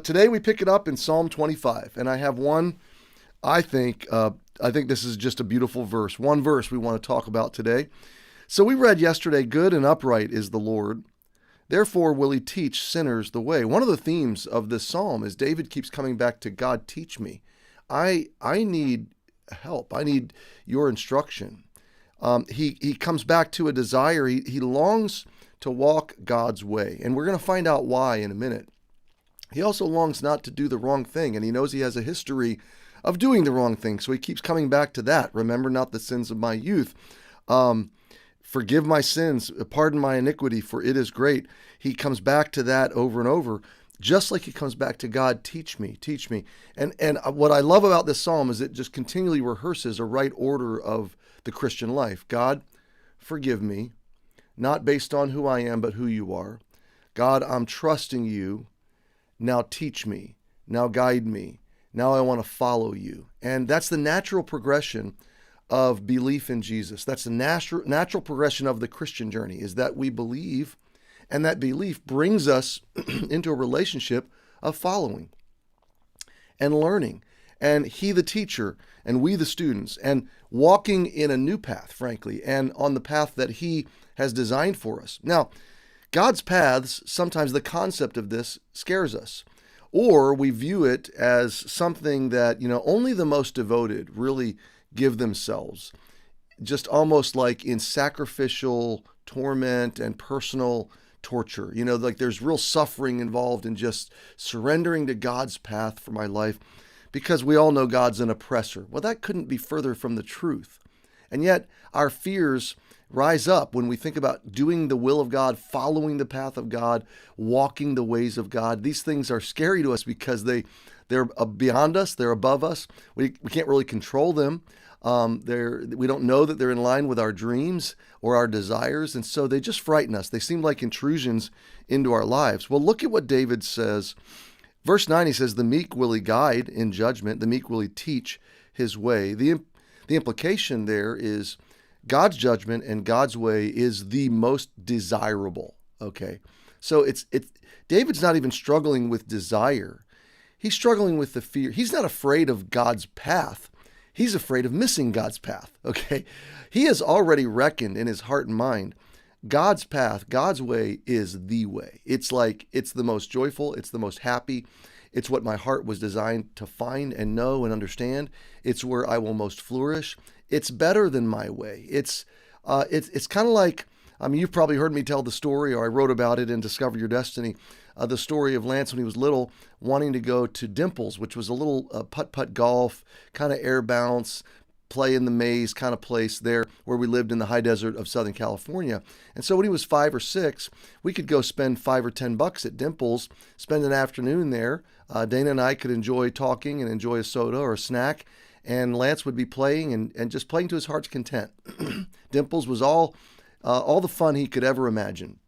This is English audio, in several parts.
Today we pick it up in Psalm 25, and I have one. I think this is just a beautiful verse. One verse we want to talk about today. So we read yesterday, "Good and upright is the Lord. Therefore will he teach sinners the way." One of the themes of this psalm is David keeps coming back to God, teach me. I need help. I need your instruction. He comes back to a desire. He longs to walk God's way, and we're going to find out why in a minute. He also longs not to do the wrong thing, and he knows he has a history of doing the wrong thing, so he keeps coming back to that. Remember not the sins of my youth. Forgive my sins, pardon my iniquity, for it is great. He comes back to that over and over, just like he comes back to God, teach me, teach me. And what I love about this psalm is it just continually rehearses a right order of the Christian life. God, forgive me, not based on who I am, but who you are. God, I'm trusting you. Now teach me. Now guide me. Now I want to follow you. And that's the natural progression of belief in Jesus. That's the natural progression of the Christian journey, is that we believe, and that belief brings us into a relationship of following and learning, and he the teacher, and we the students, and walking in a new path, frankly, and on the path that he has designed for us. Now, God's paths, sometimes the concept of this scares us, or we view it as something that, only the most devoted really give themselves, just almost like in sacrificial torment and personal torture. Like there's real suffering involved in just surrendering to God's path for my life, because we all know God's an oppressor. Well, that couldn't be further from the truth. And yet our fears rise up when we think about doing the will of God, following the path of God, walking the ways of God. These things are scary to us because they're beyond us, they're above us. We can't really control them. We don't know that they're in line with our dreams or our desires, and so they just frighten us. They seem like intrusions into our lives. Well, look at what David says. Verse 9, he says, "The meek will he guide in judgment, the meek will he teach his way." The implication there is God's judgment and God's way is the most desirable. Okay, so David's not even struggling with desire. He's struggling with the fear. He's not afraid of God's path. He's afraid of missing God's path. Okay, he has already reckoned in his heart and mind God's path, God's way is the way. It's the most joyful. It's the most happy. It's what my heart was designed to find and know and understand. It's where I will most flourish. It's better than my way. It's kind of like, you've probably heard me tell the story, or I wrote about it in Discover Your Destiny, the story of Lance when he was little, wanting to go to Dimples, which was a little putt-putt golf, kind of air bounce, play in the maze kind of place there where we lived in the high desert of Southern California. And so when he was 5 or 6, we could go spend $5 or $10 at Dimples, spend an afternoon there. Dana and I could enjoy talking and enjoy a soda or a snack, and Lance would be playing and just playing to his heart's content. Dimples was all the fun he could ever imagine.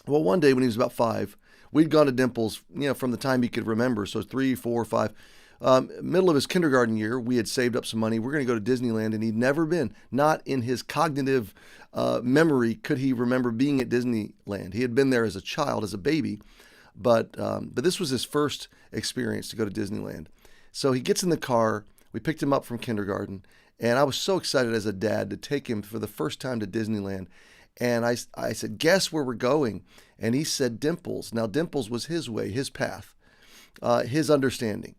Well, one day when he was about 5, we'd gone to Dimples, from the time he could remember, so 3, 4, 5. Middle of his kindergarten year, we had saved up some money. We're going to go to Disneyland, and he'd never been. Not in his cognitive memory could he remember being at Disneyland. He had been there as a child, as a baby, but this was his first experience to go to Disneyland. So he gets in the car. We picked him up from kindergarten, and I was so excited as a dad to take him for the first time to Disneyland. And I said, "Guess where we're going?" And he said, "Dimples." Now, Dimples was his way, his path, his understanding.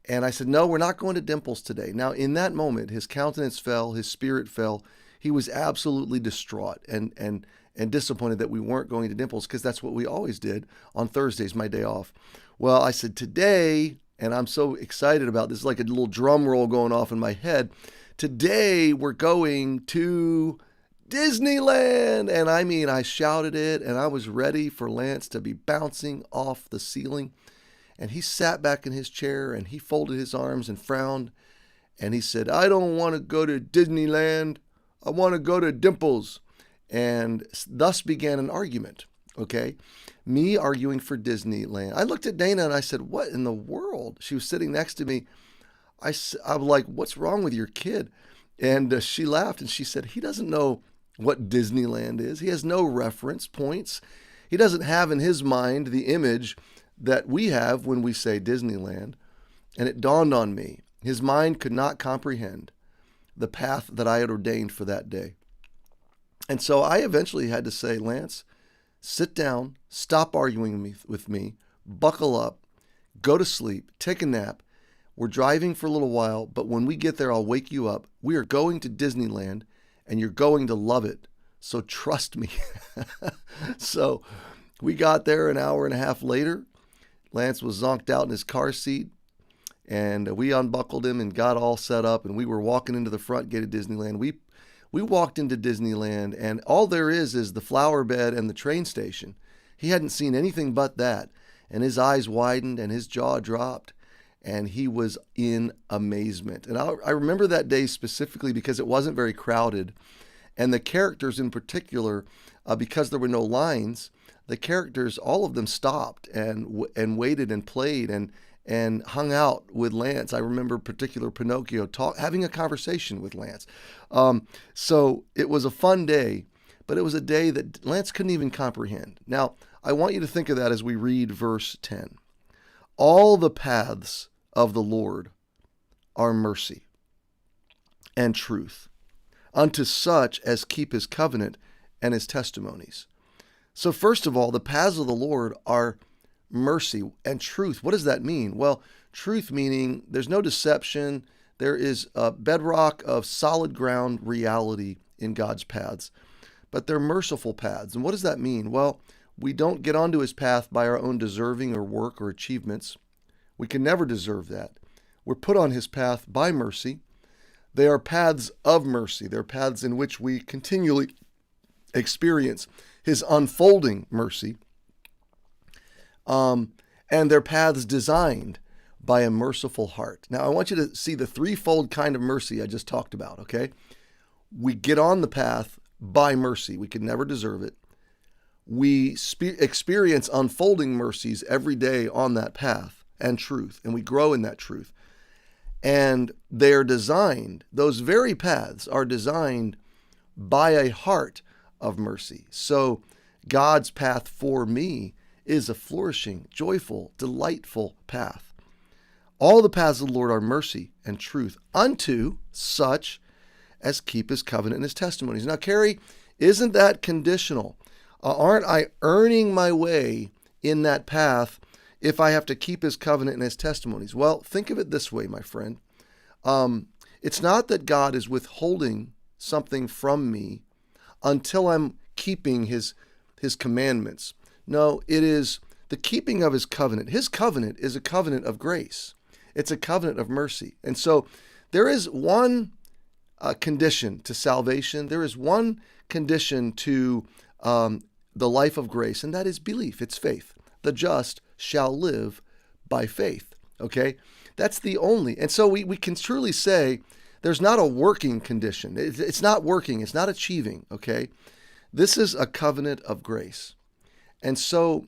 And I said, "No, we're not going to Dimples today." Now, in that moment, his countenance fell, his spirit fell. He was absolutely distraught and disappointed that we weren't going to Dimples, because that's what we always did on Thursdays, my day off. Well, I said, "Today," and I'm so excited about this, like a little drum roll going off in my head, "today we're going to Disneyland." And I shouted it, and I was ready for Lance to be bouncing off the ceiling. And he sat back in his chair, and he folded his arms and frowned, and he said, "I don't want to go to Disneyland. I want to go to Dimples." And thus began an argument, okay? Me arguing for Disneyland. I looked at Dana and I said, "What in the world?" She was sitting next to me. I'm like, "What's wrong with your kid?" And she laughed and she said, "He doesn't know what Disneyland is. He has no reference points. He doesn't have in his mind the image that we have when we say Disneyland, and it dawned on me. His mind could not comprehend the path that I had ordained for that day. And so I eventually had to say, Lance, sit down, stop arguing with me, buckle up, go to sleep, take a nap. We're driving for a little while, but when we get there, I'll wake you up. We are going to Disneyland, and you're going to love it. So trust me. So we got there an hour and a half later. Lance was zonked out in his car seat, and we unbuckled him and got all set up, and we were walking into the front gate of Disneyland. We walked into Disneyland, and all there is the flower bed and the train station. He hadn't seen anything but that, and his eyes widened and his jaw dropped, and he was in amazement. And I remember that day specifically because it wasn't very crowded, and the characters in particular, because there were no lines, the characters, all of them stopped and waited and played and hung out with Lance. I remember particular Pinocchio having a conversation with Lance. So it was a fun day, but it was a day that Lance couldn't even comprehend. Now, I want you to think of that as we read verse 10. All the paths of the Lord are mercy and truth unto such as keep his covenant and his testimonies. So first of all, the paths of the Lord are mercy and truth. What does that mean? Well, truth meaning there's no deception. There is a bedrock of solid ground reality in God's paths, but they're merciful paths. And what does that mean? Well, we don't get onto his path by our own deserving or work or achievements. We can never deserve that. We're put on his path by mercy. They are paths of mercy. They're paths in which we continually experience his unfolding mercy. And they're paths designed by a merciful heart. Now, I want you to see the threefold kind of mercy I just talked about, okay? We get on the path by mercy. We can never deserve it. We experience unfolding mercies every day on that path and truth, and we grow in that truth. And they're designed, those very paths are designed by a heart of mercy. So God's path for me is a flourishing, joyful, delightful path. All the paths of the Lord are mercy and truth unto such as keep his covenant and his testimonies. Now, Cary, isn't that conditional? Aren't I earning my way in that path if I have to keep his covenant and his testimonies? Well, think of it this way, my friend. It's not that God is withholding something from me until I'm keeping his commandments. No, it is the keeping of his covenant. His covenant is a covenant of grace. It's a covenant of mercy. And so there is one condition to salvation. There is one condition to the life of grace, and that is belief. It's faith. The just shall live by faith. Okay? That's the only. And so we can truly say there's not a working condition. It's not working. It's not achieving. Okay? This is a covenant of grace. And so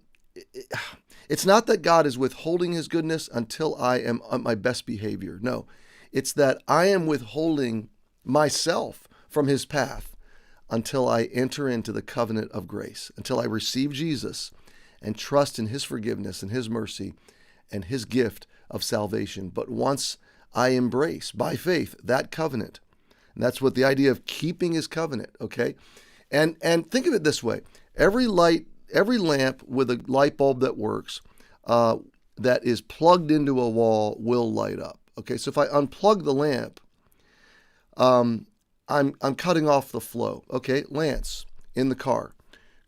it's not that God is withholding his goodness until I am on my best behavior. No, it's that I am withholding myself from his path until I enter into the covenant of grace, until I receive Jesus and trust in his forgiveness and his mercy and his gift of salvation. But once I embrace by faith that covenant, and that's what the idea of keeping his covenant, okay? And think of it this way. Every lamp with a light bulb that works, that is plugged into a wall will light up. Okay, so if I unplug the lamp, I'm cutting off the flow. Okay, Lance in the car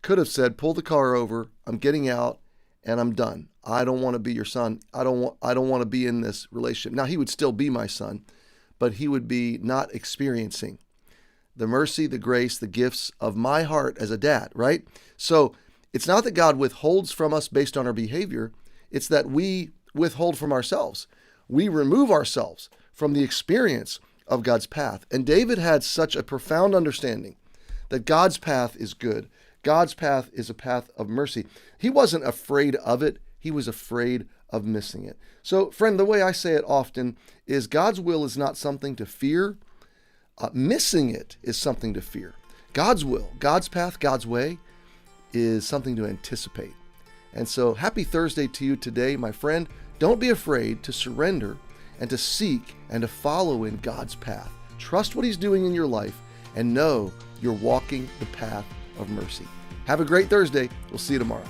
could have said, "Pull the car over. I'm getting out, and I'm done. I don't want to be your son. I don't want to be in this relationship." Now he would still be my son, but he would be not experiencing the mercy, the grace, the gifts of my heart as a dad, right? So it's not that God withholds from us based on our behavior. It's that we withhold from ourselves. We remove ourselves from the experience of God's path. And David had such a profound understanding that God's path is good. God's path is a path of mercy. He wasn't afraid of it. He was afraid of missing it. So, friend, the way I say it often is God's will is not something to fear. Missing it is something to fear. God's will, God's path, God's way is something to anticipate And so happy Thursday to you today, my friend. Don't be afraid to surrender and to seek and to follow in God's path. Trust what He's doing in your life and know you're walking the path of mercy. Have a great Thursday. We'll see you tomorrow.